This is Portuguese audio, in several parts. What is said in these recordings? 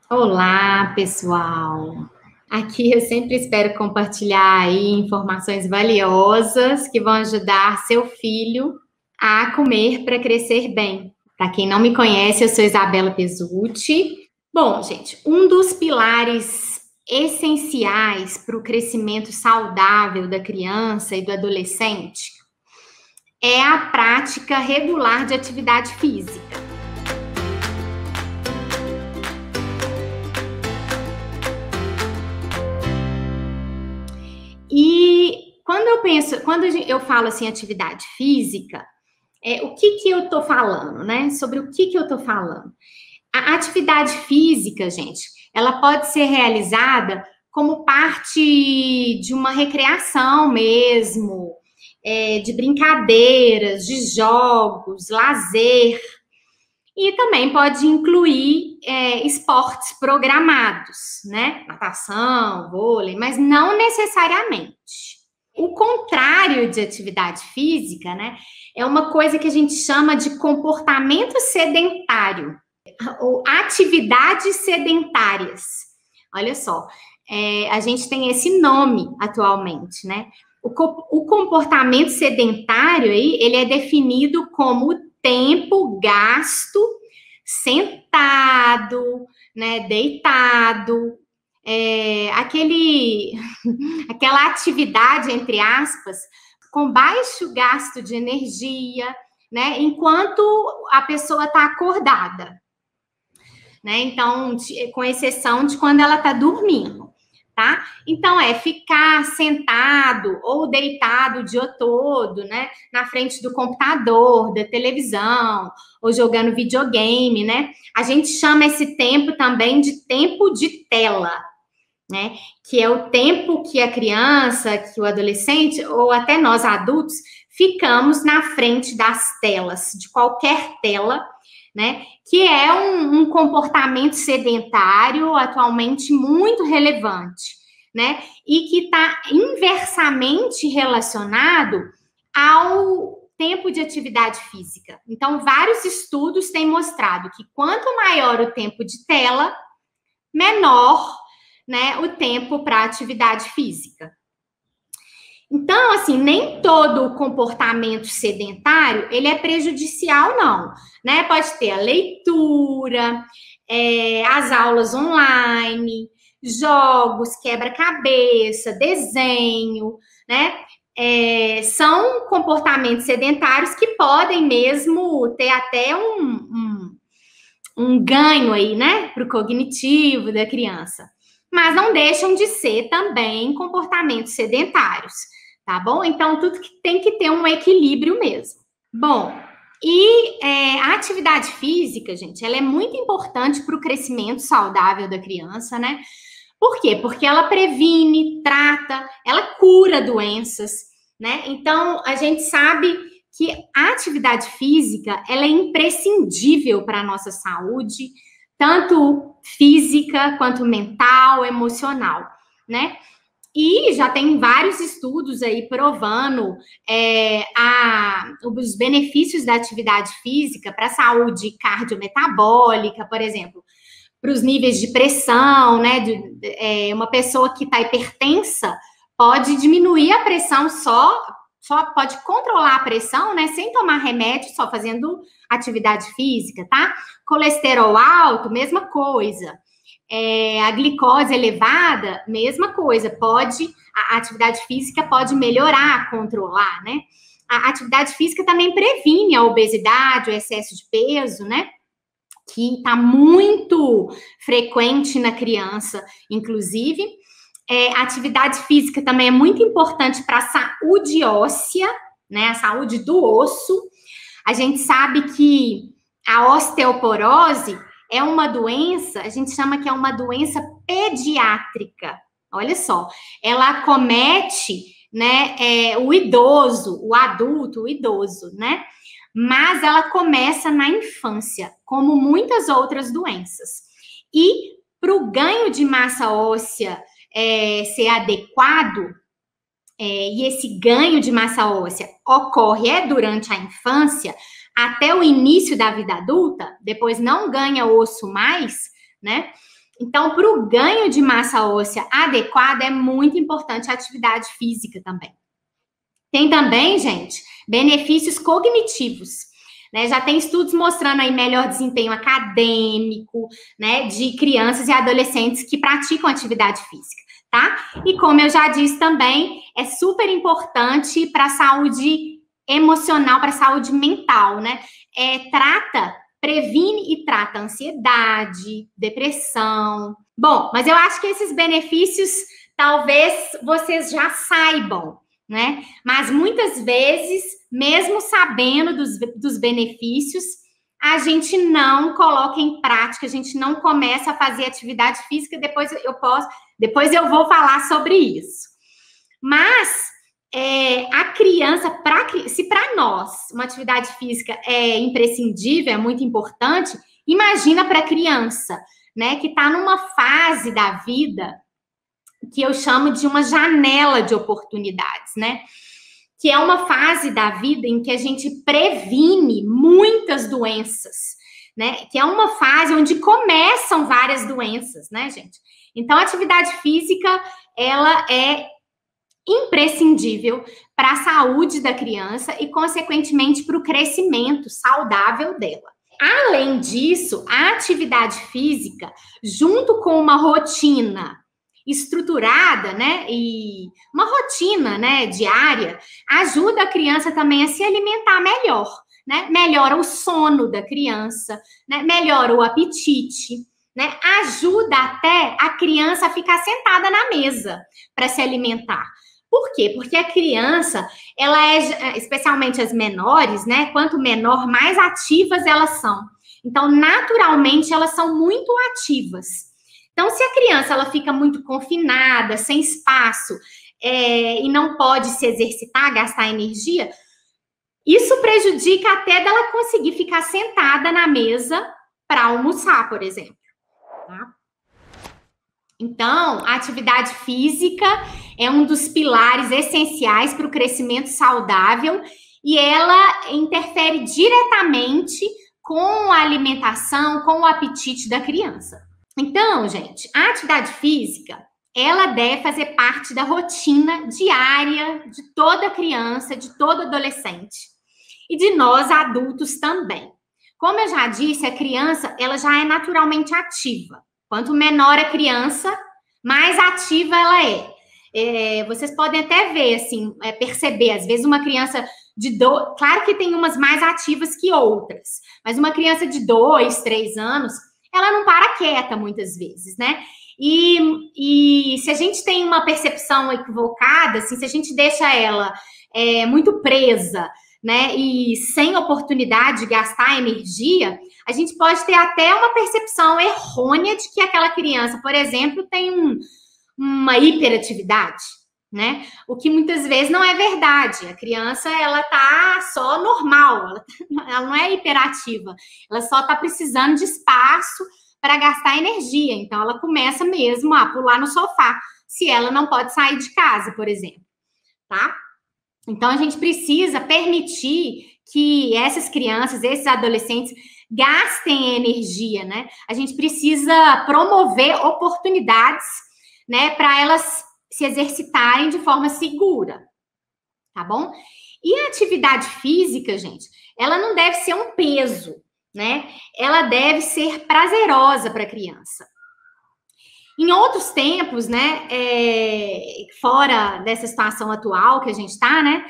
Olá, pessoal! Aqui eu sempre espero compartilhar aí informações valiosas que vão ajudar seu filho a comer para crescer bem. Para quem não me conhece, eu sou Isabela Pesutti. Bom, gente, um dos pilares essenciais para o crescimento saudável da criança e do adolescente é a prática regular de atividade física. E quando eu falo assim, atividade física, o que eu tô falando, né? Sobre o que eu tô falando? A atividade física, gente, ela pode ser realizada como parte de uma recreação mesmo, de brincadeiras, de jogos, lazer, e também pode incluir esportes programados, né? Natação, vôlei, mas não necessariamente. O contrário de atividade física, né, é uma coisa que a gente chama de comportamento sedentário, ou atividades sedentárias. Olha só, a gente tem esse nome atualmente, né? O comportamento sedentário aí, ele é definido como o tempo gasto sentado, né, deitado, aquela atividade, entre aspas, com baixo gasto de energia, né, enquanto a pessoa está acordada, né? Então, com exceção de quando ela está dormindo, tá? Então, ficar sentado ou deitado o dia todo, né? Na frente do computador, da televisão, ou jogando videogame, né? A gente chama esse tempo também de tempo de tela, né? Que é o tempo que a criança, que o adolescente, ou até nós adultos, ficamos na frente das telas, de qualquer tela, né? Que é um comportamento sedentário atualmente muito relevante, né? E que está inversamente relacionado ao tempo de atividade física. Então, vários estudos têm mostrado que quanto maior o tempo de tela, menor, né, o tempo para atividade física. Então, assim, nem todo o comportamento sedentário, ele é prejudicial, não, né? Pode ter a leitura, as aulas online, jogos, quebra-cabeça, desenho, né? São comportamentos sedentários que podem mesmo ter até um ganho aí, né? Para o cognitivo da criança. Mas não deixam de ser também comportamentos sedentários, tá bom? Então, tudo que tem que ter um equilíbrio mesmo. Bom, e a atividade física, gente, ela é muito importante para o crescimento saudável da criança, né? Por quê? Porque ela previne, trata, ela cura doenças, né? Então, a gente sabe que a atividade física, ela é imprescindível para a nossa saúde, tanto física quanto mental, emocional, né? E já tem vários estudos aí provando os benefícios da atividade física para a saúde cardiometabólica, por exemplo, para os níveis de pressão, né? Uma pessoa que está hipertensa pode diminuir a pressão só pode controlar a pressão, né? Sem tomar remédio, só fazendo atividade física, tá? Colesterol alto, mesma coisa. A glicose elevada, mesma coisa. A atividade física pode melhorar, controlar, né? A atividade física também previne a obesidade, o excesso de peso, né? Que está muito frequente na criança, inclusive. A atividade física também é muito importante para a saúde óssea, né? A saúde do osso. A gente sabe que a osteoporose é uma doença, a gente chama que é uma doença pediátrica. Olha só, ela acomete, né, o idoso, o adulto, o idoso, né? Mas ela começa na infância, como muitas outras doenças. E para o ganho de massa óssea ser adequado, e esse ganho de massa óssea ocorre durante a infância, até o início da vida adulta, depois não ganha osso mais, né? Então, para o ganho de massa óssea adequada, é muito importante a atividade física também. Tem também, gente, benefícios cognitivos, né? Já tem estudos mostrando aí melhor desempenho acadêmico, né, de crianças e adolescentes que praticam atividade física, tá? E como eu já disse também, é super importante para a saúde emocional, para a saúde mental, né? Previne e trata ansiedade, depressão. Bom, mas eu acho que esses benefícios talvez vocês já saibam, né? Mas muitas vezes, mesmo sabendo dos benefícios, a gente não coloca em prática, a gente não começa a fazer atividade física, depois eu vou falar sobre isso. Mas a criança, se para nós uma atividade física é imprescindível, é muito importante, imagina para a criança, né, que está numa fase da vida que eu chamo de uma janela de oportunidades, né? Que é uma fase da vida em que a gente previne muitas doenças, né? Que é uma fase onde começam várias doenças, né, gente? Então, a atividade física, ela é imprescindível para a saúde da criança e, consequentemente, para o crescimento saudável dela. Além disso, a atividade física, junto com uma rotina estruturada, né, e uma rotina, né, diária, ajuda a criança também a se alimentar melhor, né? Melhora o sono da criança, né? Melhora o apetite, né? Ajuda até a criança a ficar sentada na mesa para se alimentar. Por quê? Porque a criança, ela é, especialmente as menores, né? Quanto menor, mais ativas elas são. Então, naturalmente, elas são muito ativas. Então, se a criança ela fica muito confinada, sem espaço, e não pode se exercitar, gastar energia, isso prejudica até dela conseguir ficar sentada na mesa para almoçar, por exemplo. Tá? Então, a atividade física é um dos pilares essenciais para o crescimento saudável e ela interfere diretamente com a alimentação, com o apetite da criança. Então, gente, a atividade física, ela deve fazer parte da rotina diária de toda criança, de todo adolescente e de nós adultos também. Como eu já disse, a criança, ela já é naturalmente ativa. Quanto menor a criança, mais ativa ela é. Vocês podem até ver, assim, perceber, às vezes uma criança claro que tem umas mais ativas que outras, mas uma criança de 2, 3 anos, ela não para quieta muitas vezes, né? E se a gente tem uma percepção equivocada, assim, se a gente deixa ela muito presa, né, e sem oportunidade de gastar energia, a gente pode ter até uma percepção errônea de que aquela criança, por exemplo, tem uma hiperatividade, né? O que muitas vezes não é verdade. A criança, ela tá só normal, ela não é hiperativa, ela só tá precisando de espaço para gastar energia. Então, ela começa mesmo a pular no sofá, se ela não pode sair de casa, por exemplo, tá? Então, a gente precisa permitir que essas crianças, esses adolescentes, gastem energia, né? A gente precisa promover oportunidades, né, para elas se exercitarem de forma segura, tá bom? E a atividade física, gente, ela não deve ser um peso, né? Ela deve ser prazerosa para a criança. Em outros tempos, né, fora dessa situação atual que a gente está, né,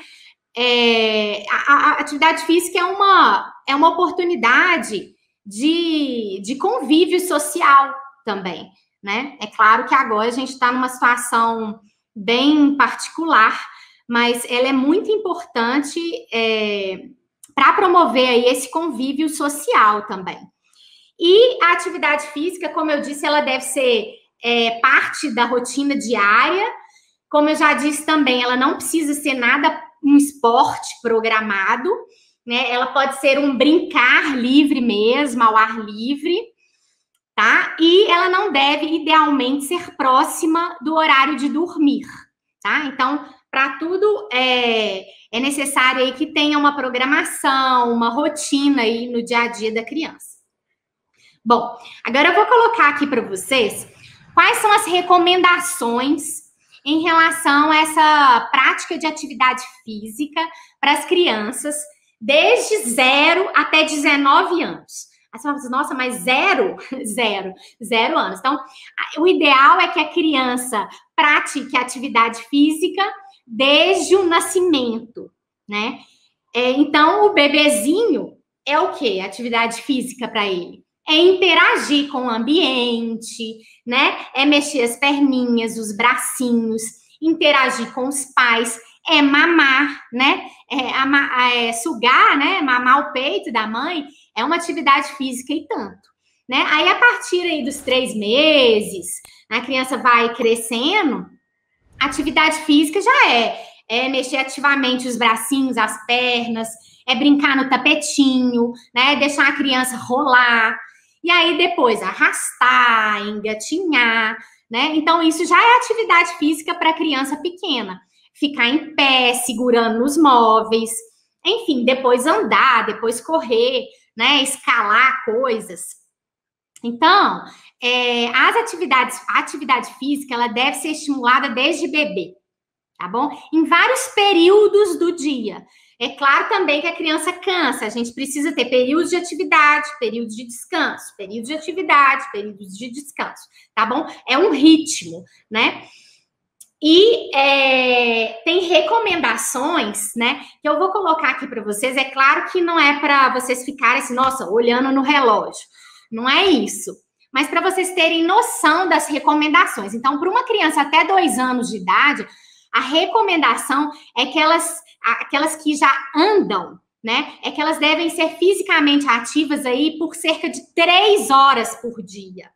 a atividade física é uma oportunidade de convívio social também, né? É claro que agora a gente está numa situação bem particular, mas ela é muito importante para promover aí esse convívio social também. E a atividade física, como eu disse, ela deve ser parte da rotina diária. Como eu já disse também, ela não precisa ser nada um esporte programado, né? Ela pode ser um brincar livre mesmo, ao ar livre, tá? E ela não deve, idealmente, ser próxima do horário de dormir, tá? Então, para tudo é necessário aí que tenha uma programação, uma rotina aí no dia a dia da criança. Bom, agora eu vou colocar aqui para vocês quais são as recomendações em relação a essa prática de atividade física para as crianças desde 0 até 19 anos. Aí você fala assim, nossa, mas 0 anos. Então, o ideal é que a criança pratique atividade física desde o nascimento, né? Então, o bebezinho é o quê? Atividade física para ele? É interagir com o ambiente, né? É mexer as perninhas, os bracinhos, interagir com os pais, é mamar, né? Sugar, né? Mamar o peito da mãe é uma atividade física e tanto, né? Aí, a partir aí dos 3 meses, a criança vai crescendo, atividade física já é mexer ativamente os bracinhos, as pernas, é brincar no tapetinho, né? Deixar a criança rolar. E aí, depois, arrastar, engatinhar, né? Então, isso já é atividade física para criança pequena. Ficar em pé, segurando nos móveis. Enfim, depois andar, depois correr, né? Escalar coisas. Então, a atividade física, ela deve ser estimulada desde bebê, tá bom? Em vários períodos do dia. É claro também que a criança cansa, a gente precisa ter períodos de atividade, períodos de descanso, períodos de atividade, períodos de descanso, tá bom? É um ritmo, né? E tem recomendações, né, que eu vou colocar aqui para vocês. É claro que não é para vocês ficarem assim, nossa, olhando no relógio. Não é isso. Mas para vocês terem noção das recomendações. Então, para uma criança até 2 anos de idade, a recomendação é que aquelas que já andam, né, é que elas devem ser fisicamente ativas aí por cerca de 3 horas por dia.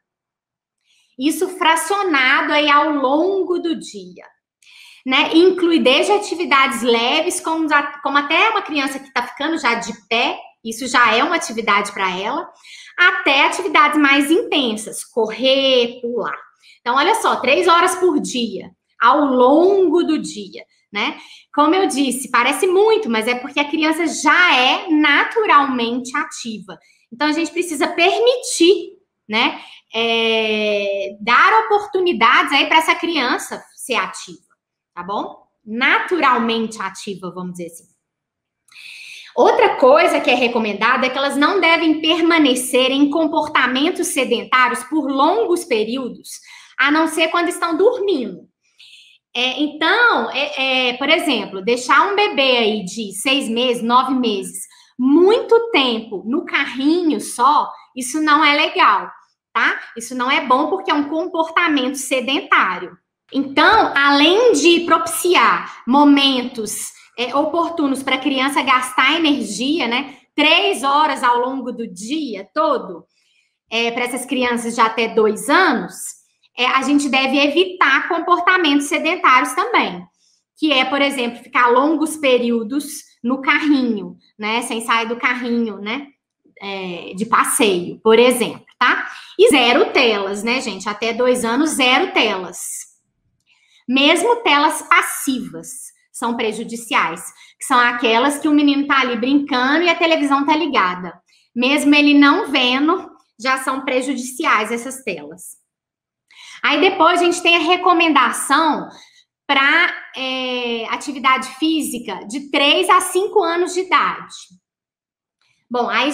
Isso fracionado aí ao longo do dia, né? Inclui desde atividades leves, como até uma criança que está ficando já de pé, isso já é uma atividade para ela, até atividades mais intensas, correr, pular. Então, olha só, 3 horas por dia, ao longo do dia, né? Como eu disse, parece muito, mas é porque a criança já é naturalmente ativa. Então, a gente precisa permitir, né? Dar oportunidades aí para essa criança ser ativa, tá bom? Naturalmente ativa, vamos dizer assim. Outra coisa que é recomendada é que elas não devem permanecer em comportamentos sedentários por longos períodos, a não ser quando estão dormindo. Então, por exemplo, deixar um bebê aí de 6 meses, 9 meses, muito tempo no carrinho só, isso não é legal, tá? Isso não é bom porque é um comportamento sedentário. Então, além de propiciar momentos oportunos para a criança gastar energia, né? 3 horas ao longo do dia todo, para essas crianças de até 2 anos, a gente deve evitar comportamentos sedentários também, que é, por exemplo, ficar longos períodos no carrinho, né? Sem sair do carrinho, né? De passeio, por exemplo, tá? E 0 telas, né, gente? Até 2 anos, 0 telas. Mesmo telas passivas são prejudiciais, que são aquelas que o menino tá ali brincando e a televisão tá ligada. Mesmo ele não vendo, já são prejudiciais essas telas. Aí depois a gente tem a recomendação para atividade física de 3 a 5 anos de idade. Bom, aí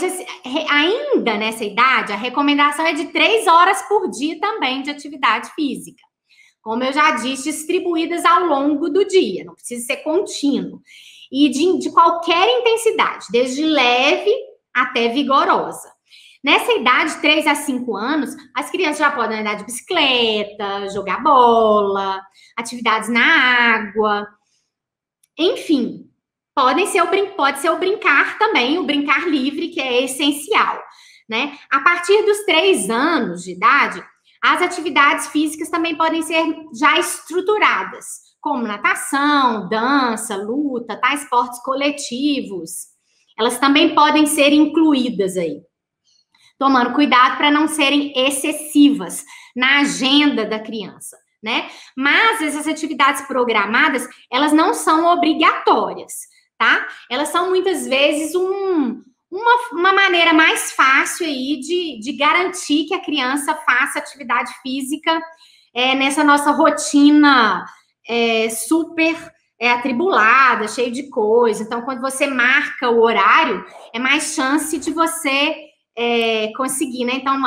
ainda nessa idade, a recomendação é de 3 horas por dia também de atividade física. Como eu já disse, distribuídas ao longo do dia, não precisa ser contínuo. E de qualquer intensidade, desde leve até vigorosa. Nessa idade, 3 a 5 anos, as crianças já podem andar de bicicleta, jogar bola, atividades na água, enfim. Pode ser o brincar também, o brincar livre, que é essencial, né? A partir dos 3 anos de idade, as atividades físicas também podem ser já estruturadas, como natação, dança, luta, tá? Esportes coletivos. Elas também podem ser incluídas aí, tomando cuidado para não serem excessivas na agenda da criança, né? Mas essas atividades programadas, elas não são obrigatórias, tá? Elas são muitas vezes um uma maneira mais fácil aí de garantir que a criança faça atividade física nessa nossa rotina super atribulada, cheio de coisa. Então, quando você marca o horário, é mais chance de você conseguir, né? Então,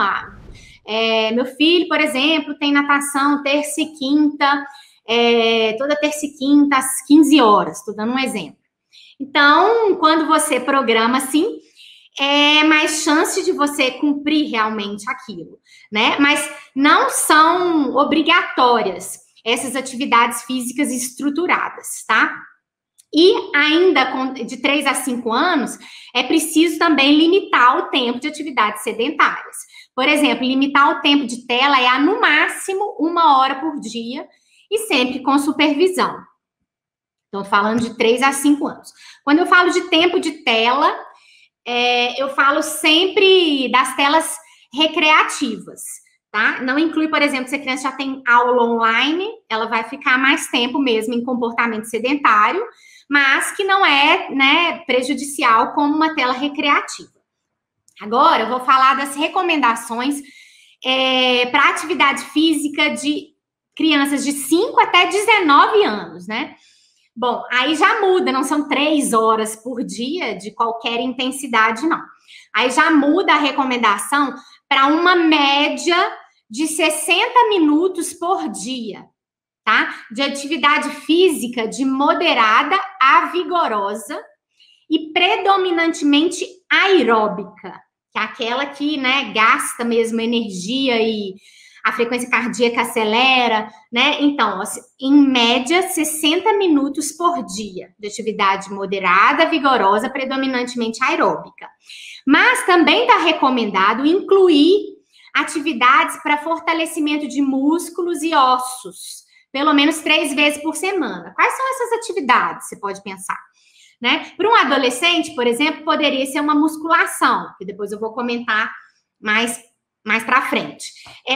meu filho, por exemplo, tem natação terça e quinta, toda terça e quinta às 15 horas, estou dando um exemplo. Então, quando você programa assim, é mais chance de você cumprir realmente aquilo, né? Mas não são obrigatórias essas atividades físicas estruturadas, tá? E ainda de 3 a 5 anos, é preciso também limitar o tempo de atividades sedentárias. Por exemplo, limitar o tempo de tela no máximo 1 hora por dia e sempre com supervisão. Então, falando de 3 a 5 anos. Quando eu falo de tempo de tela, eu falo sempre das telas recreativas, tá? Não inclui, por exemplo, se a criança já tem aula online, ela vai ficar mais tempo mesmo em comportamento sedentário, mas que não é, né, prejudicial como uma tela recreativa. Agora, eu vou falar das recomendações para atividade física de crianças de 5 até 19 anos, né? Bom, aí já muda, não são 3 horas por dia de qualquer intensidade, não. Aí já muda a recomendação para uma média de 60 minutos por dia, tá? De atividade física de moderada a vigorosa e predominantemente aeróbica, que é aquela que, né, gasta mesmo energia e a frequência cardíaca acelera, né? Então, em média, 60 minutos por dia de atividade moderada, vigorosa, predominantemente aeróbica. Mas também está recomendado incluir atividades para fortalecimento de músculos e ossos, pelo menos 3 vezes por semana. Quais são essas atividades? Você pode pensar, né? Para um adolescente, por exemplo, poderia ser uma musculação, que depois eu vou comentar mais para frente.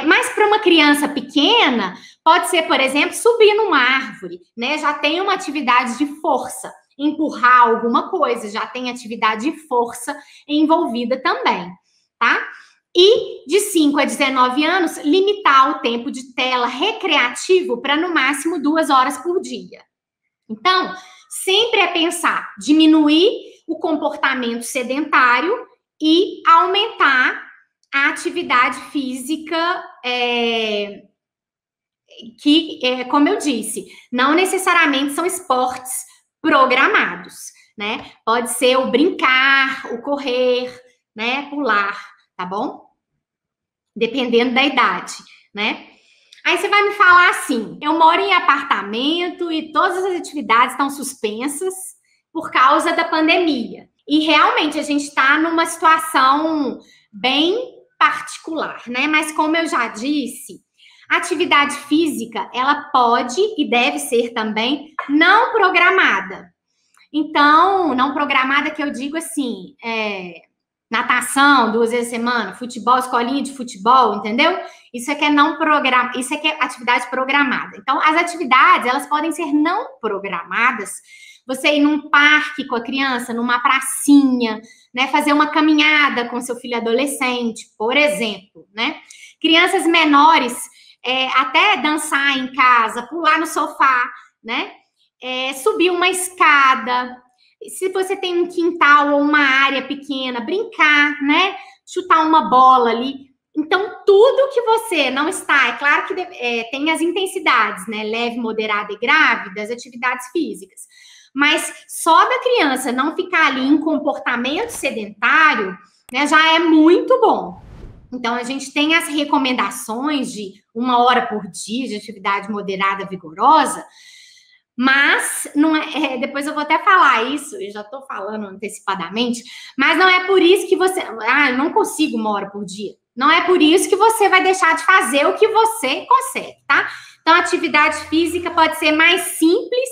Mas para uma criança pequena, pode ser, por exemplo, subir numa árvore, né? Já tem uma atividade de força, empurrar alguma coisa, já tem atividade de força envolvida também, tá? E de 5 a 19 anos, limitar o tempo de tela recreativo para no máximo 2 horas por dia. Então, sempre é pensar, diminuir o comportamento sedentário e aumentar a atividade física como eu disse, não necessariamente são esportes programados, né? Pode ser o brincar, o correr, né? Pular, tá bom? Dependendo da idade, né? Aí você vai me falar assim, eu moro em apartamento e todas as atividades estão suspensas por causa da pandemia. E realmente a gente está numa situação bem particular, né? Mas como eu já disse, a atividade física, ela pode e deve ser também não programada. Então, não programada que eu digo assim, natação 2 vezes a semana, futebol, escolinha de futebol, entendeu? Isso é que é não programa, isso é que é atividade programada. Então, as atividades, elas podem ser não programadas. Você ir num parque com a criança, numa pracinha, né? Fazer uma caminhada com seu filho adolescente, por exemplo, né? Crianças menores, até dançar em casa, pular no sofá, né? Subir uma escada. Se você tem um quintal ou uma área pequena, brincar, né? Chutar uma bola ali. Então, tudo que você não está... É claro que tem as intensidades, né? Leve, moderada e grave das atividades físicas. Mas só da criança não ficar ali em comportamento sedentário, né, já é muito bom. Então, a gente tem as recomendações de 1 hora por dia de atividade moderada vigorosa, mas não depois eu vou até falar isso, eu já estou falando antecipadamente, mas não é por isso que você... eu não consigo 1 hora por dia. Não é por isso que você vai deixar de fazer o que você consegue, tá? Então, a atividade física pode ser mais simples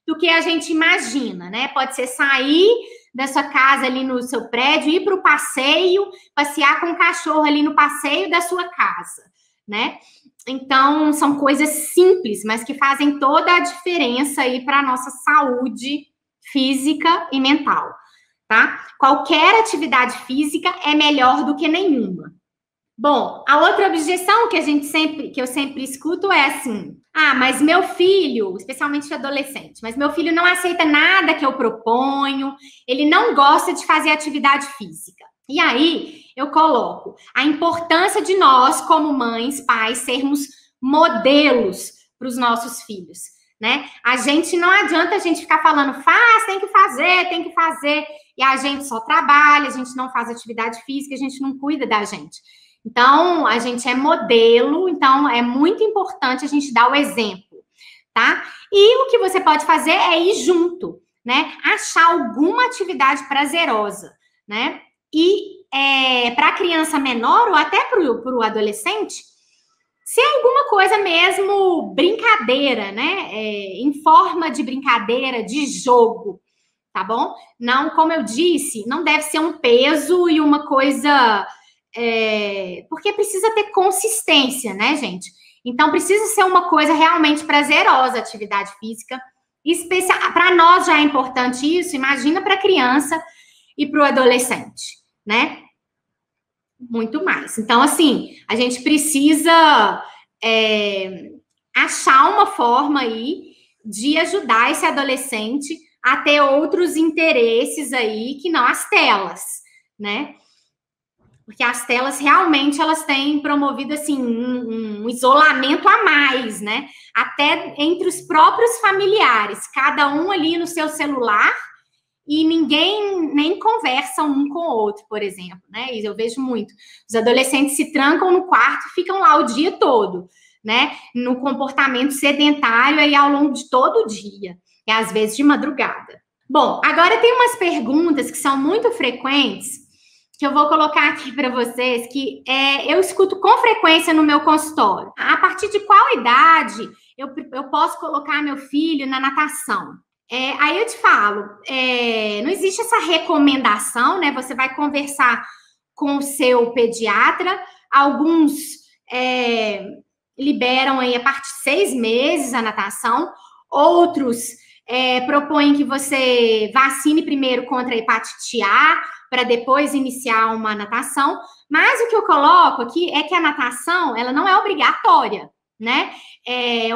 do que a gente imagina, né? Pode ser sair da sua casa ali no seu prédio, ir para o passeio, passear com o cachorro ali no passeio da sua casa, né? Então, são coisas simples, mas que fazem toda a diferença aí para a nossa saúde física e mental, tá? Qualquer atividade física é melhor do que nenhuma. Bom, a outra objeção que eu sempre escuto é assim: ah, mas meu filho, especialmente adolescente, mas meu filho não aceita nada que eu proponho, ele não gosta de fazer atividade física. E aí eu coloco a importância de nós, como mães, pais, sermos modelos para os nossos filhos, né? Não adianta a gente ficar falando, tem que fazer, e a gente só trabalha, a gente não faz atividade física, a gente não cuida da gente. Então, a gente é modelo, então é muito importante a gente dar o exemplo, tá? E o que você pode fazer é ir junto, né? Achar alguma atividade prazerosa, né? E para a criança menor ou até para o adolescente, se é alguma coisa mesmo brincadeira, né? Em forma de brincadeira, de jogo, tá bom? Não, como eu disse, não deve ser um peso e uma coisa... porque precisa ter consistência, né, gente? Então, precisa ser uma coisa realmente prazerosa, atividade física. Para nós já é importante isso, imagina para a criança e para o adolescente, né? Muito mais. Então, assim, a gente precisa achar uma forma aí de ajudar esse adolescente a ter outros interesses aí que não as telas, né? Porque as telas realmente elas têm promovido assim um isolamento a mais, né? Até entre os próprios familiares, cada um ali no seu celular e ninguém nem conversa um com o outro, por exemplo, né? E eu vejo muito. Os adolescentes se trancam no quarto e ficam lá o dia todo, né? No comportamento sedentário aí ao longo de todo o dia, e às vezes de madrugada. Bom, agora tem umas perguntas que são muito frequentes que eu vou colocar aqui para vocês, que eu escuto com frequência no meu consultório. A partir de qual idade eu posso colocar meu filho na natação? Aí eu te falo, não existe essa recomendação, né? Você vai conversar com o seu pediatra, alguns liberam aí a partir de 6 meses a natação, outros propõem que você vacine primeiro contra a hepatite A, para depois iniciar uma natação, mas o que eu coloco aqui é que a natação, ela não é obrigatória, né?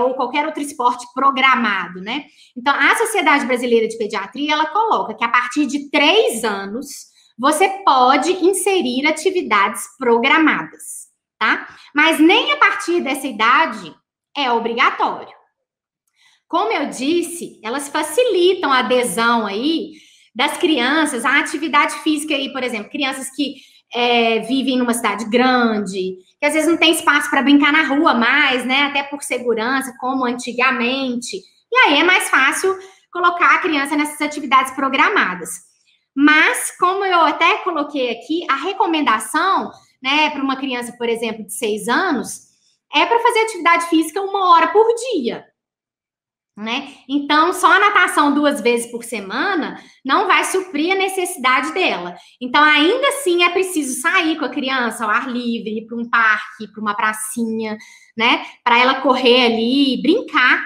Ou qualquer outro esporte programado, né? Então, a Sociedade Brasileira de Pediatria, ela coloca que a partir de 3 anos, você pode inserir atividades programadas, tá? Mas nem a partir dessa idade é obrigatório. Como eu disse, elas facilitam a adesão aí das crianças, a atividade física aí, por exemplo, crianças que vivem numa cidade grande, que às vezes não tem espaço para brincar na rua mais, né? Até por segurança, como antigamente. E aí é mais fácil colocar a criança nessas atividades programadas. Mas, como eu até coloquei aqui, a recomendação, né, para uma criança, por exemplo, de 6 anos, é para fazer atividade física 1 hora por dia. Né? Então, só a natação 2 vezes por semana não vai suprir a necessidade dela. Então, ainda assim, é preciso sair com a criança ao ar livre, ir para um parque, para uma pracinha, né? Para ela correr ali, brincar,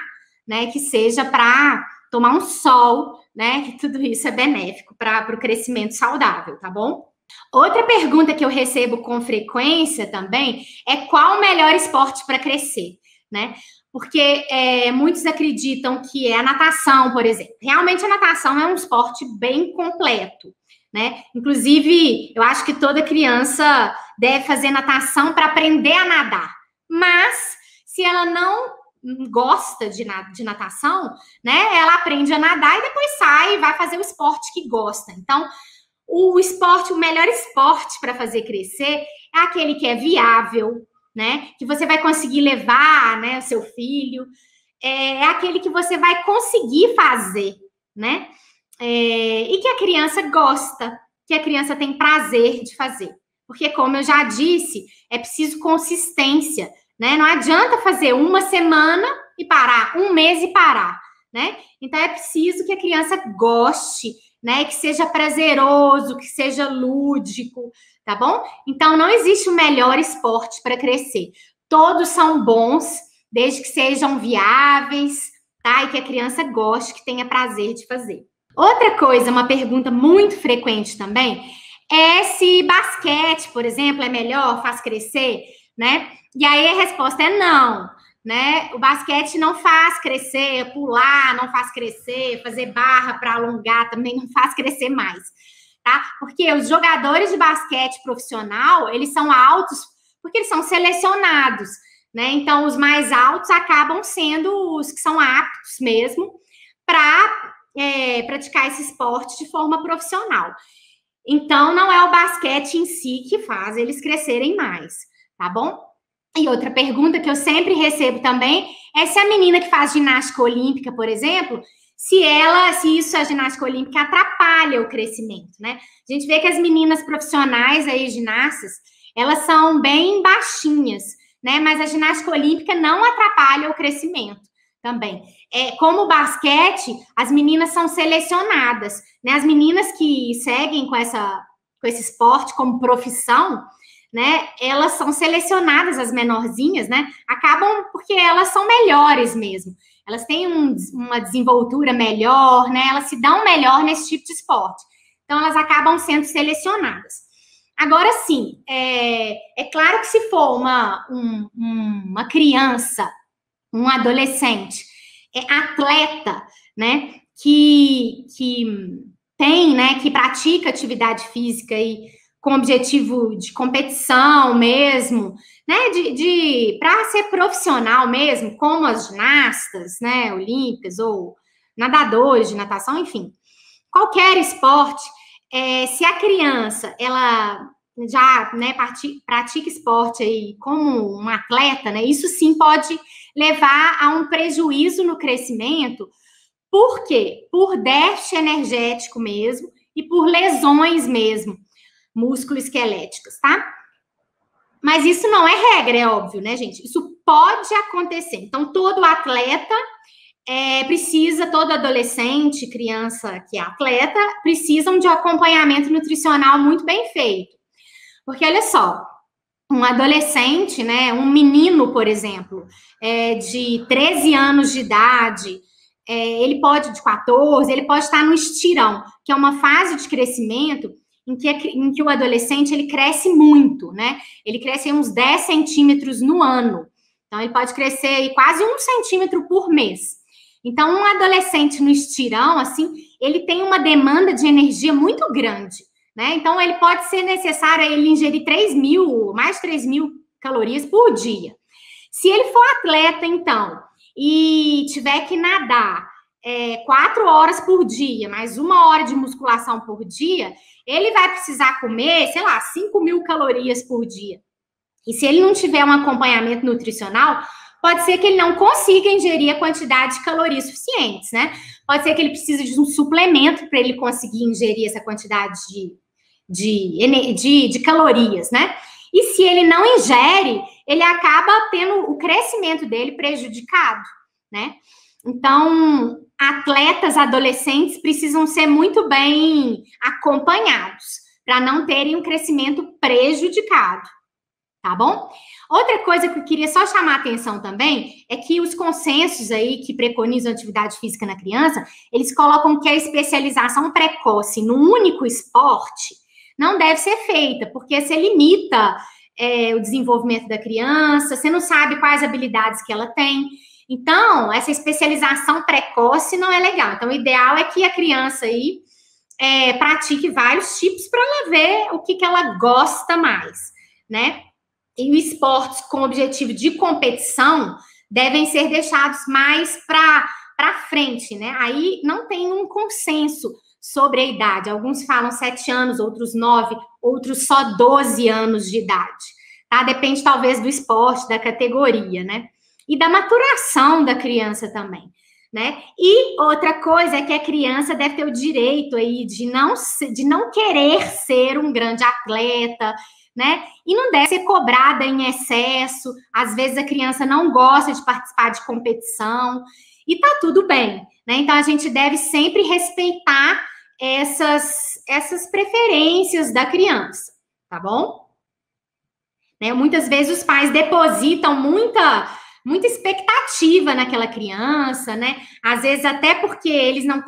né? Que seja para tomar um sol, né? Que tudo isso é benéfico para o crescimento saudável, tá bom? Outra pergunta que eu recebo com frequência também é qual o melhor esporte para crescer, né? Porque muitos acreditam que é a natação, por exemplo. Realmente, a natação é um esporte bem completo, né? Inclusive, eu acho que toda criança deve fazer natação para aprender a nadar. Mas, se ela não gosta de natação, né? Ela aprende a nadar e depois sai e vai fazer o esporte que gosta. Então, o melhor esporte para fazer crescer é aquele que é viável, né? Que você vai conseguir levar, né, o seu filho, é aquele que você vai conseguir fazer, né? E que a criança gosta, que a criança tem prazer de fazer. Porque, como eu já disse, é preciso consistência, né? Não adianta fazer 1 semana e parar, 1 mês e parar, né? Então, é preciso que a criança goste, né? Que seja prazeroso, que seja lúdico, tá bom? Então, não existe o melhor esporte para crescer. Todos são bons, desde que sejam viáveis, tá? E que a criança goste, que tenha prazer de fazer. Outra coisa, uma pergunta muito frequente também, é se basquete, por exemplo, é melhor, faz crescer, né? E aí a resposta é não, né? O basquete não faz crescer, pular não faz crescer, fazer barra para alongar também não faz crescer mais, tá? Porque os jogadores de basquete profissional, eles são altos porque eles são selecionados, né? Então, os mais altos acabam sendo os que são aptos mesmo para praticar esse esporte de forma profissional. Então, não é o basquete em si que faz eles crescerem mais, tá bom? E outra pergunta que eu sempre recebo também é se a menina que faz ginástica olímpica, por exemplo, se isso a ginástica olímpica atrapalha o crescimento, né? A gente vê que as meninas profissionais aí, ginastas, elas são bem baixinhas, né? Mas a ginástica olímpica não atrapalha o crescimento também. Como o basquete, as meninas são selecionadas, né? As meninas que seguem com esse esporte como profissão, né? Elas são selecionadas, as menorzinhas, né? Acabam porque elas são melhores mesmo. Elas têm uma desenvoltura melhor, né? Elas se dão melhor nesse tipo de esporte. Então, elas acabam sendo selecionadas. Agora, sim, é claro que se for uma criança, um adolescente, atleta, né, que tem, né, que pratica atividade física e com objetivo de competição mesmo, né, para ser profissional mesmo, como as ginastas, né, olímpicas ou nadadores de natação, enfim, qualquer esporte, se a criança, ela já, né, pratica esporte aí como um atleta, né, isso sim pode levar a um prejuízo no crescimento. Por quê? Por déficit energético mesmo e por lesões mesmo, músculo-esqueléticas, tá? Mas isso não é regra, é óbvio, né, gente? Isso pode acontecer. Então, todo atleta todo adolescente, criança que é atleta, precisam de acompanhamento nutricional muito bem feito. Porque, olha só, um adolescente, né, um menino, por exemplo, de 13 anos de idade, de 14, ele pode estar no estirão, que é uma fase de crescimento em que o adolescente, ele cresce muito, né? Ele cresce uns 10 centímetros no ano. Então, ele pode crescer quase 1 centímetro por mês. Então, um adolescente no estirão, assim, ele tem uma demanda de energia muito grande, né? Então, ele pode ser necessário ele ingerir mais de 3.000 calorias por dia. Se ele for atleta, então, e tiver que nadar 4 horas por dia, mais 1 hora de musculação por dia, ele vai precisar comer, sei lá, 5.000 calorias por dia. E se ele não tiver um acompanhamento nutricional, pode ser que ele não consiga ingerir a quantidade de calorias suficientes, né? Pode ser que ele precise de um suplemento para ele conseguir ingerir essa quantidade de calorias, né? E se ele não ingere, ele acaba tendo o crescimento dele prejudicado, né? Então, atletas adolescentes precisam ser muito bem acompanhados para não terem um crescimento prejudicado, tá bom? Outra coisa que eu queria só chamar a atenção também é que os consensos aí que preconizam atividade física na criança, eles colocam que a especialização precoce num único esporte não deve ser feita, porque você limita o desenvolvimento da criança, você não sabe quais habilidades que ela tem. Então, essa especialização precoce não é legal. Então, o ideal é que a criança aí pratique vários tipos para ela ver o que ela gosta mais, né? E os esportes com objetivo de competição devem ser deixados mais para frente, né? Aí não tem um consenso sobre a idade. Alguns falam 7 anos, outros 9, outros só 12 anos de idade, tá? Depende, talvez, do esporte, da categoria, né? E da maturação da criança também, né? E outra coisa é que a criança deve ter o direito aí de não querer ser um grande atleta, né? E não deve ser cobrada em excesso. Às vezes a criança não gosta de participar de competição e tá tudo bem, né? Então a gente deve sempre respeitar essas preferências da criança, tá bom? Né? Muitas vezes os pais depositam muita expectativa naquela criança, né? Às vezes até porque eles não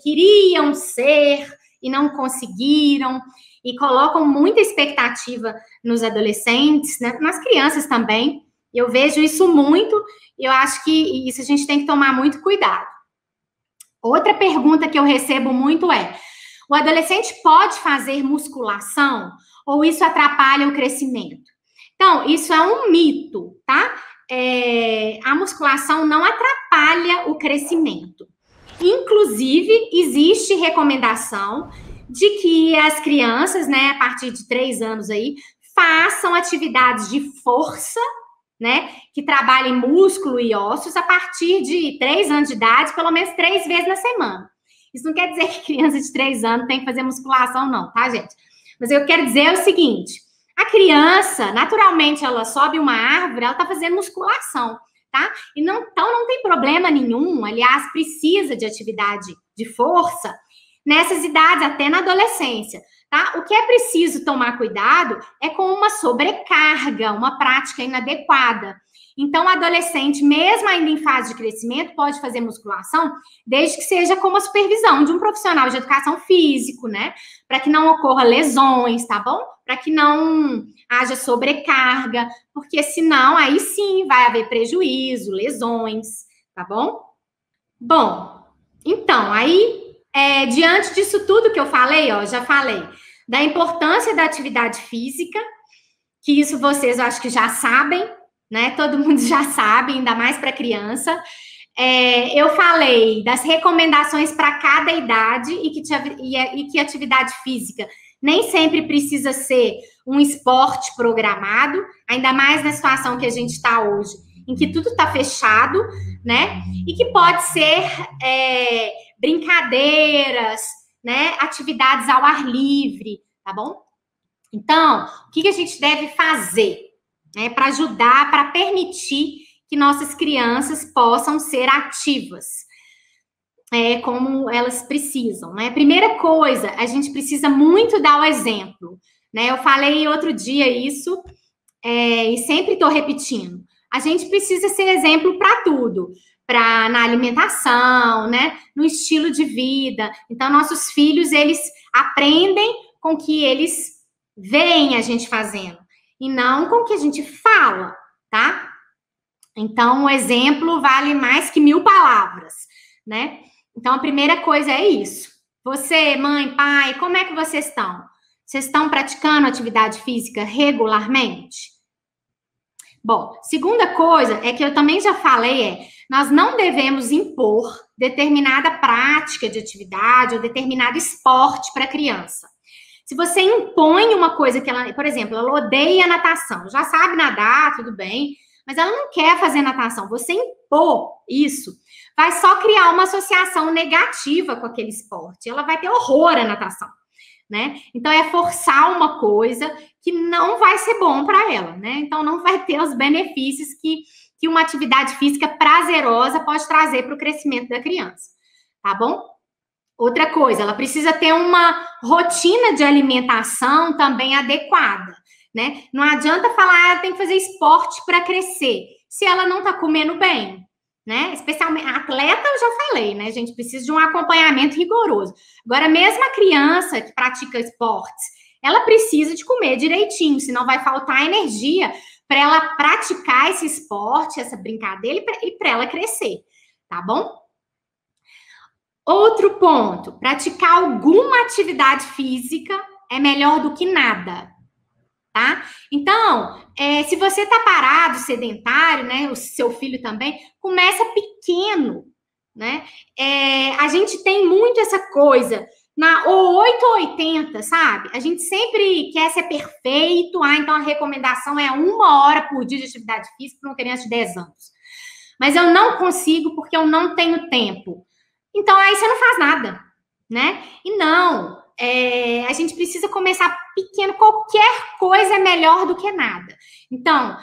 queriam ser e não conseguiram, e colocam muita expectativa nos adolescentes, né? Nas crianças também. Eu vejo isso muito, e eu acho que isso a gente tem que tomar muito cuidado. Outra pergunta que eu recebo muito é: o adolescente pode fazer musculação ou isso atrapalha o crescimento? Então, isso é um mito, tá? A musculação não atrapalha o crescimento. Inclusive, existe recomendação de que as crianças, né, a partir de 3 anos aí, façam atividades de força, né, que trabalhem músculo e ossos a partir de 3 anos de idade, pelo menos 3 vezes na semana. Isso não quer dizer que criança de 3 anos tem que fazer musculação, não, tá, gente? Mas eu quero dizer o seguinte: a criança, naturalmente, ela sobe uma árvore, ela tá fazendo musculação, tá? E então não tem problema nenhum, aliás, precisa de atividade de força nessas idades, até na adolescência, tá? O que é preciso tomar cuidado é com uma sobrecarga, uma prática inadequada. Então, o adolescente, mesmo ainda em fase de crescimento, pode fazer musculação, desde que seja com a supervisão de um profissional de educação física, né? Para que não ocorra lesões, tá bom? Para que não haja sobrecarga, porque senão aí sim vai haver prejuízo, lesões, tá bom? Bom, então, aí, diante disso tudo que eu falei, ó, já falei da importância da atividade física, que isso vocês eu acho que já sabem, né? Todo mundo já sabe, ainda mais para criança. Eu falei das recomendações para cada idade e que atividade física nem sempre precisa ser um esporte programado, ainda mais na situação que a gente está hoje, em que tudo está fechado, né? E que pode ser brincadeiras, né? Atividades ao ar livre, tá bom? Então, o que a gente deve fazer, né, para ajudar, para permitir que nossas crianças possam ser ativas, como elas precisam, né? Primeira coisa, a gente precisa muito dar o exemplo, né? Eu falei outro dia isso, e sempre estou repetindo. A gente precisa ser exemplo para tudo, na alimentação, né? No estilo de vida. Então, nossos filhos, eles aprendem com o que eles veem a gente fazendo, e não com o que a gente fala, tá? Então, o exemplo vale mais que 1000 palavras, né? Então, a primeira coisa é isso. Você, mãe, pai, como é que vocês estão? Vocês estão praticando atividade física regularmente? Bom, segunda coisa é que eu também já falei, nós não devemos impor determinada prática de atividade ou determinado esporte para a criança. Se você impõe uma coisa que ela, por exemplo, ela odeia natação, já sabe nadar, tudo bem, mas ela não quer fazer natação, você impor isso, vai só criar uma associação negativa com aquele esporte. Ela vai ter horror à natação, né? Então, é forçar uma coisa que não vai ser bom para ela, né? Então, não vai ter os benefícios que uma atividade física prazerosa pode trazer para o crescimento da criança, tá bom? Outra coisa, ela precisa ter uma rotina de alimentação também adequada, né? Não adianta falar, ela tem que fazer esporte para crescer, se ela não tá comendo bem, né? Especialmente, atleta eu já falei, né, gente? Precisa de um acompanhamento rigoroso. Agora, mesmo a criança que pratica esportes, ela precisa de comer direitinho, senão vai faltar energia para ela praticar esse esporte, essa brincadeira e para ela crescer, tá bom? Outro ponto, praticar alguma atividade física é melhor do que nada, tá? Então, se você tá parado, sedentário, né, o seu filho também, começa pequeno, né? A gente tem muito essa coisa, ou 8 ou 80, sabe? A gente sempre quer ser perfeito, então a recomendação é 1 hora por dia de atividade física para uma criança de 10 anos. Mas eu não consigo porque eu não tenho tempo. Então, aí você não faz nada, né? E não, a gente precisa começar pequeno, qualquer coisa é melhor do que nada. Então,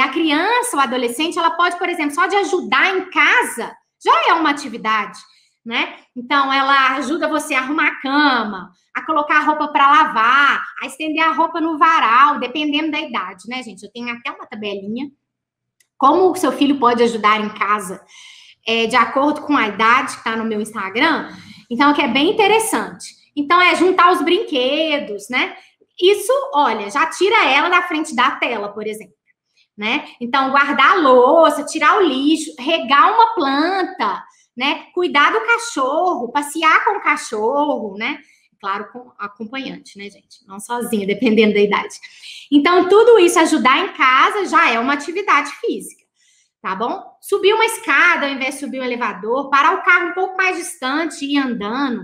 a criança, o adolescente, ela pode, por exemplo, só de ajudar em casa, já é uma atividade, né? Então, ela ajuda você a arrumar a cama, a colocar a roupa para lavar, a estender a roupa no varal, dependendo da idade, né, gente? Eu tenho até uma tabelinha como o seu filho pode ajudar em casa, de acordo com a idade que está no meu Instagram. Então, que é bem interessante. Então, é juntar os brinquedos, né? Isso, olha, já tira ela da frente da tela, por exemplo, né? Então, guardar a louça, tirar o lixo, regar uma planta, né? Cuidar do cachorro, passear com o cachorro, né? Claro, com acompanhante, né, gente? Não sozinha, dependendo da idade. Então, tudo isso, ajudar em casa, já é uma atividade física, tá bom? Subir uma escada ao invés de subir um elevador, parar o carro um pouco mais distante e ir andando.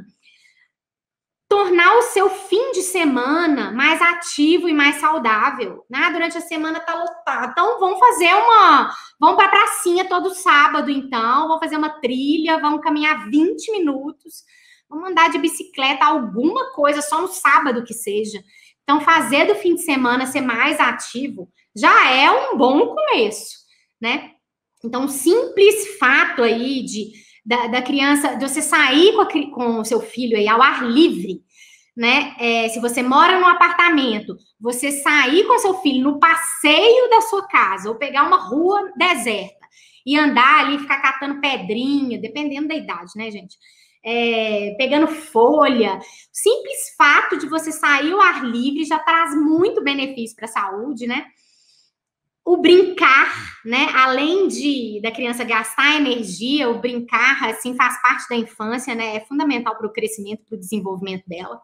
Tornar o seu fim de semana mais ativo e mais saudável, né? Durante a semana tá lotado. Então, vamos para a pracinha todo sábado, então. Vamos fazer uma trilha, vamos caminhar 20 minutos. Vamos andar de bicicleta, alguma coisa, só no sábado que seja. Então, fazer do fim de semana ser mais ativo já é um bom começo, né? Então, o simples fato aí da criança, de você sair com o seu filho aí ao ar livre, né? Se você mora num apartamento, você sair com seu filho no passeio da sua casa, ou pegar uma rua deserta e andar ali, ficar catando pedrinha, dependendo da idade, né, gente? Pegando folha. Simples fato de você sair ao ar livre já traz muito benefício para a saúde, né? O brincar, né? Além da criança gastar energia, o brincar, assim, faz parte da infância, né? É fundamental para o crescimento, para o desenvolvimento dela.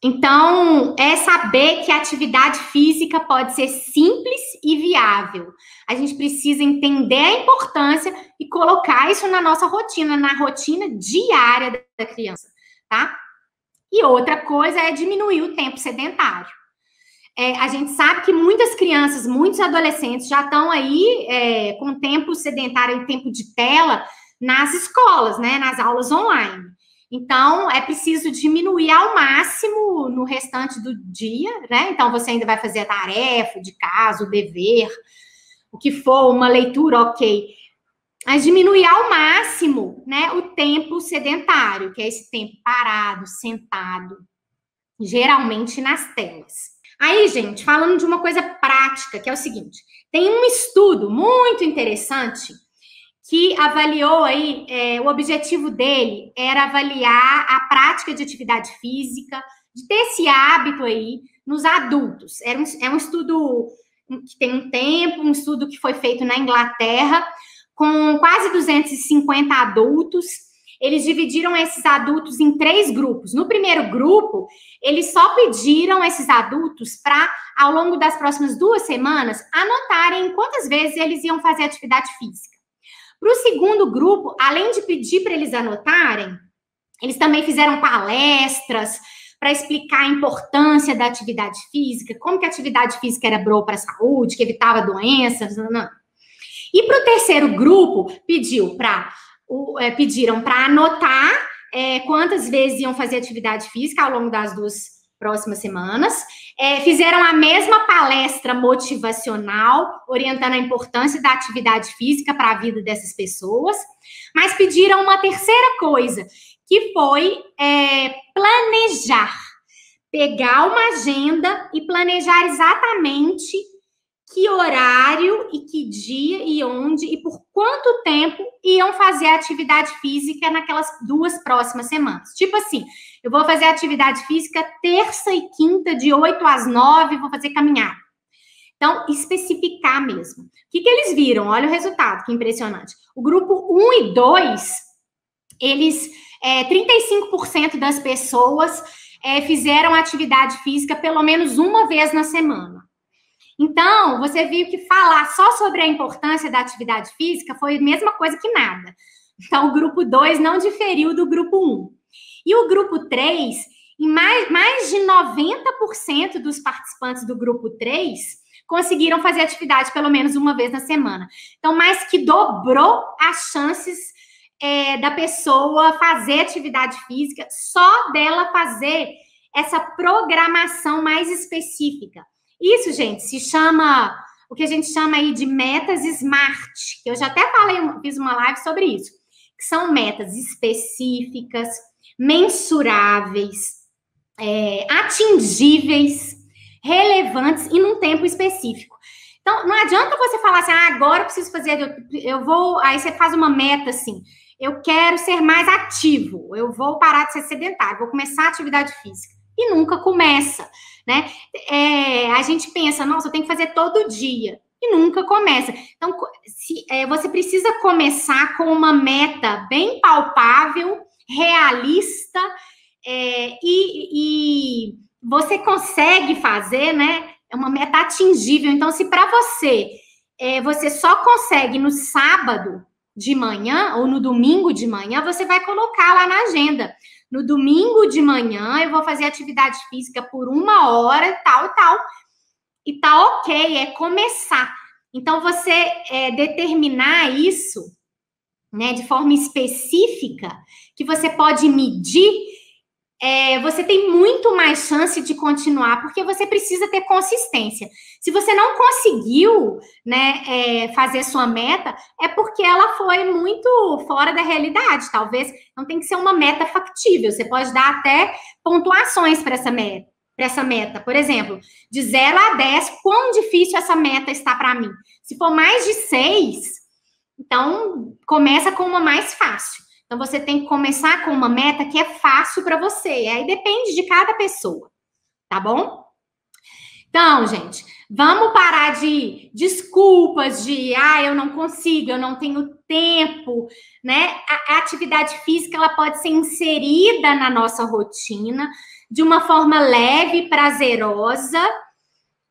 Então, é saber que a atividade física pode ser simples e viável. A gente precisa entender a importância e colocar isso na nossa rotina, na rotina diária da criança, tá? E outra coisa é diminuir o tempo sedentário. A gente sabe que muitas crianças, muitos adolescentes já estão aí com tempo sedentário e tempo de tela nas escolas, né? Nas aulas online. Então, é preciso diminuir ao máximo no restante do dia, né? Então, você ainda vai fazer a tarefa de casa, o dever, o que for, uma leitura, ok. Mas diminuir ao máximo, né, o tempo sedentário, que é esse tempo parado, sentado, geralmente nas telas. Aí, gente, falando de uma coisa prática, que é o seguinte, tem um estudo muito interessante que avaliou aí, o objetivo dele era avaliar a prática de atividade física, de ter esse hábito aí nos adultos. É um estudo que tem um tempo, um estudo que foi feito na Inglaterra, com quase 250 adultos. Eles dividiram esses adultos em 3 grupos. No primeiro grupo, eles só pediram esses adultos para, ao longo das próximas 2 semanas, anotarem quantas vezes eles iam fazer atividade física. Para o segundo grupo, além de pedir para eles anotarem, eles também fizeram palestras para explicar a importância da atividade física, como que a atividade física era boa para a saúde, que evitava doenças. Não. E para o terceiro grupo, pediram para anotar quantas vezes iam fazer atividade física ao longo das 2 próximas semanas. Fizeram a mesma palestra motivacional, orientando a importância da atividade física para a vida dessas pessoas, mas pediram uma terceira coisa, que foi planejar. Pegar uma agenda e planejar exatamente que horário e que dia e onde e por quanto tempo iam fazer a atividade física naquelas 2 próximas semanas. Tipo assim, eu vou fazer atividade física terça e quinta, de 8 às 9, vou fazer caminhada. Então, especificar mesmo. O que eles viram? Olha o resultado, que impressionante. O grupo 1 e 2, eles, 35% das pessoas fizeram atividade física pelo menos uma vez na semana. Então, você viu que falar só sobre a importância da atividade física foi a mesma coisa que nada. Então, o grupo 2 não diferiu do grupo 1. E o grupo 3, em mais de 90% dos participantes do grupo 3 conseguiram fazer atividade pelo menos uma vez na semana. Então, mais que dobrou as chances da pessoa fazer atividade física, só dela fazer essa programação mais específica. Isso, gente, se chama, o que a gente chama aí de metas SMART, que eu já até fiz uma live sobre isso, que são metas específicas, mensuráveis, atingíveis, relevantes e num tempo específico. Então, não adianta você falar assim, agora eu preciso fazer, aí você faz uma meta assim, eu quero ser mais ativo, eu vou parar de ser sedentário, vou começar a atividade física. E nunca começa, né? A gente pensa, nossa, eu tenho que fazer todo dia. E nunca começa. Então, você precisa começar com uma meta bem palpável, realista, e você consegue fazer, né? É uma meta atingível. Então, se para você, você só consegue no sábado de manhã ou no domingo de manhã, você vai colocar lá na agenda. No domingo de manhã, eu vou fazer atividade física por 1 hora, tal. E tá ok, é começar. Então, você determinar isso, né, de forma específica, que você pode medir, você tem muito mais chance de continuar, porque você precisa ter consistência. Se você não conseguiu, né, fazer sua meta, é porque ela foi muito fora da realidade. Talvez não tem que ser uma meta factível. Você pode dar até pontuações para essa meta. Por exemplo, de 0 a 10, quão difícil essa meta está para mim? Se for mais de 6, então começa com uma mais fácil. Então, você tem que começar com uma meta que é fácil para você. Aí depende de cada pessoa, tá bom? Então, gente, vamos parar de desculpas de, eu não consigo, eu não tenho tempo, né? A atividade física, ela pode ser inserida na nossa rotina de uma forma leve, prazerosa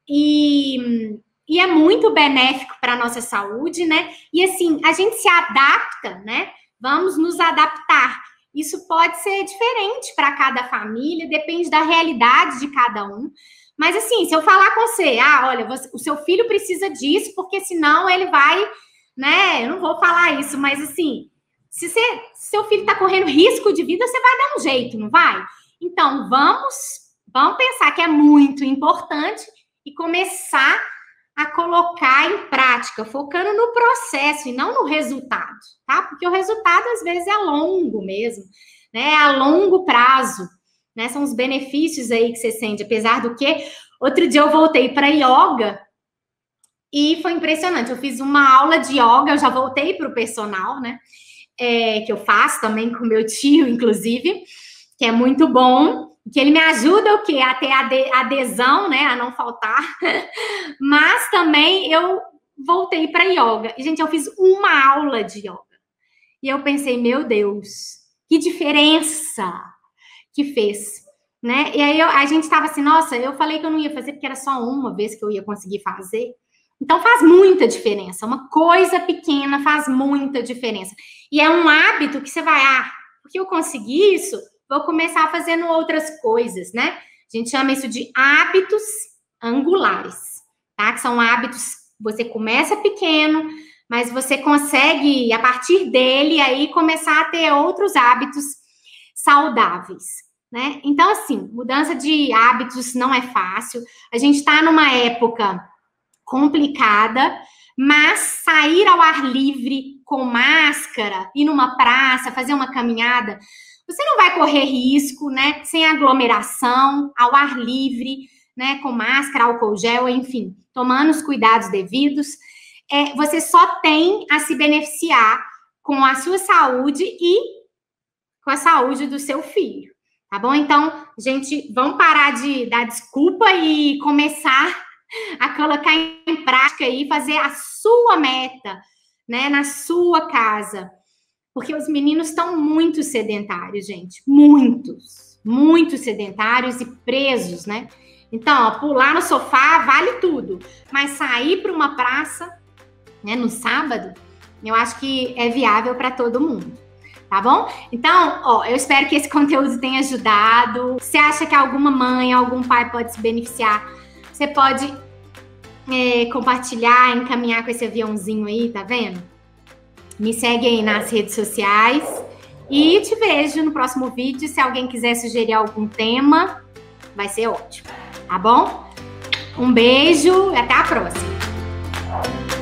e é muito benéfico para a nossa saúde, né? E assim, a gente se adapta, né? Vamos nos adaptar. Isso pode ser diferente para cada família, depende da realidade de cada um. Mas assim, se eu falar com você, olha, o seu filho precisa disso, porque senão ele vai, né? Eu não vou falar isso, mas assim, se seu filho está correndo risco de vida, você vai dar um jeito, não vai? Então, vamos pensar que é muito importante e começar a colocar em prática, focando no processo e não no resultado, tá? Porque o resultado, às vezes, é longo mesmo, né? A longo prazo, né? São os benefícios aí que você sente, apesar do que... Outro dia eu voltei para yoga e foi impressionante. Eu fiz uma aula de yoga, eu já voltei para o personal, né? Que eu faço também com meu tio, inclusive, que é muito bom. Que ele me ajuda o quê? A ter adesão, né? A não faltar. Mas também eu voltei para yoga. E, gente, eu fiz uma aula de yoga. E eu pensei, meu Deus, que diferença que fez, né? E aí a gente estava assim, nossa, eu falei que eu não ia fazer porque era só uma vez que eu ia conseguir fazer. Então faz muita diferença. Uma coisa pequena faz muita diferença. E é um hábito que você vai, porque eu consegui isso, vou começar fazendo outras coisas, né? A gente chama isso de hábitos angulares, tá? Que são hábitos, você começa pequeno, mas você consegue, a partir dele, aí começar a ter outros hábitos saudáveis, né? Então, assim, mudança de hábitos não é fácil. A gente está numa época complicada, mas sair ao ar livre, com máscara, ir numa praça, fazer uma caminhada... Você não vai correr risco, né? Sem aglomeração, ao ar livre, né? Com máscara, álcool gel, enfim, tomando os cuidados devidos. Você só tem a se beneficiar com a sua saúde e com a saúde do seu filho, tá bom? Então, gente, vamos parar de dar desculpa e começar a colocar em prática e fazer a sua meta, né? Na sua casa. Porque os meninos estão muito sedentários, gente. Muito sedentários e presos, né? Então, pular no sofá vale tudo. Mas sair para uma praça, né, no sábado, eu acho que é viável para todo mundo. Tá bom? Então, eu espero que esse conteúdo tenha ajudado. Você acha que alguma mãe, algum pai pode se beneficiar? Você pode compartilhar, encaminhar com esse aviãozinho aí, tá vendo? Me segue aí nas redes sociais e te vejo no próximo vídeo. Se alguém quiser sugerir algum tema, vai ser ótimo, tá bom? Um beijo e até a próxima!